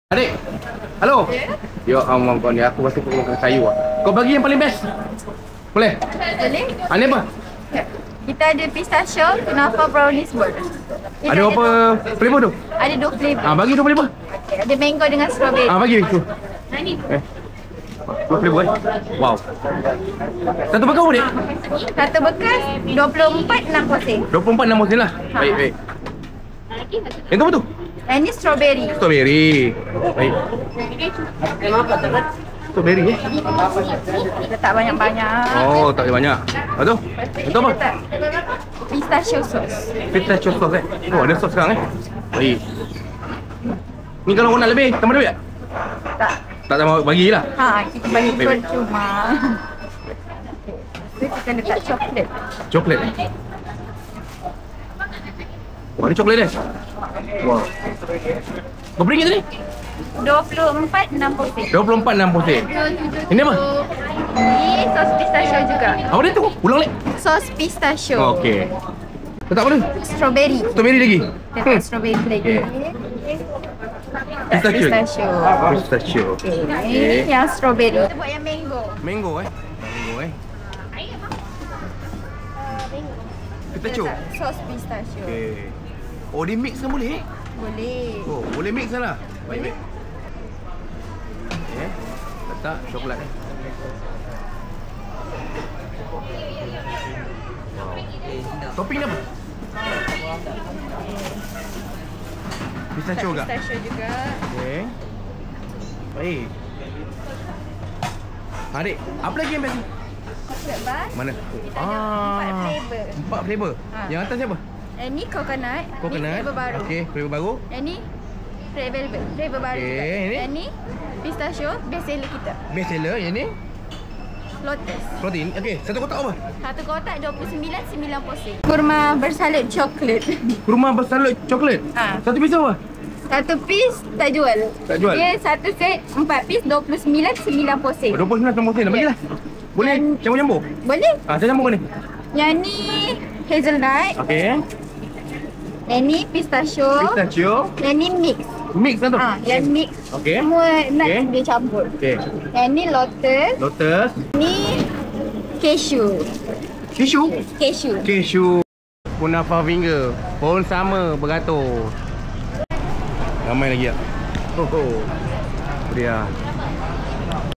Adik, halo. Ya ampun kau ni, aku rasa kau makan kayu ah. Kau bagi yang paling best. Boleh? Boleh. Ini apa? Kita ada pistachio, kunafa, brownies board. Ada apa flavor tu? Ada 2 flavor. Bagi 2 flavor. Okay, ada mango dengan strawberry. Bagi tu. Dua flavor Wow. Satu bekas apa, Dek? Satu bekas 24.60. 24.60 lah. Baik. Yang tu apa tu? Yang ni strawberry. Strawberry. Baik. Strawberry Letak banyak-banyak. Oh, tak banyak. Lepas tu? Itu apa? Letak pistachio sauce. Pistachio sauce Oh, ada sauce sekarang Baik. Ni kalau kau nak lebih, tambah duit tak? Tak. Tak tambah bagilah. Kita bagi percuma. Lepas tu kita letak coklat. Coklat Wah, ni coklat dia. Wow. Berapa ringgit tadi? 24.60. 24.60. Ini apa? Ni sos pistachio juga. Apa dia tu? Ulang lagi. Sos pistachio. Okey. Letak apa tu? Strawberry. Strawberry lagi? Letak strawberry lagi. Pistachio. Pistachio. Ini yang strawberry. Kita buat yang mango. Mango Pistachio. Sos pistachio. Okey. Oh, dia mix kan boleh? Boleh. Oh, boleh mix kan lah? Baik. Letak coklat Wow. Topping apa? Pistachio juga? Pistachio juga. Okey. Baik. Adik, apa lagi yang best ni? Chocolate bar. Mana? Kita ada 4 flavor. 4 flavor. Yang atas siapa? Yang ni coconut. Ni Coconut. flavor baru. Okey, flavor baru. Yang ni red velvet. Flavor baru Okey, juga. ini? Yang ni pistachio, best seller kita. Best seller yang ni? Lotus. Protein. Okey, satu kotak apa? Satu kotak 29.90 sen. Kurma bersalut coklat. Kurma bersalut coklat. Satu pisau apa? Satu piece tak jual. Tak jual? Dia satu set 4 piece 29.90 sen. 29.90 sen. Bagilah. Boleh campur-campur? Boleh. Saya campur ni. Yang ni hazelnut. Okey. Yang ni pistachio. Pistachio. Yang ni mix. Mix kan tu? Yang mix. Okey. Semua nuts Okey. dia campur. Okey. Yang ni lotus. Lotus. Ni cashew. Cashew. Cashew. Kunafa finger. Pun sama beratur. Ramai lagi tak? Dia.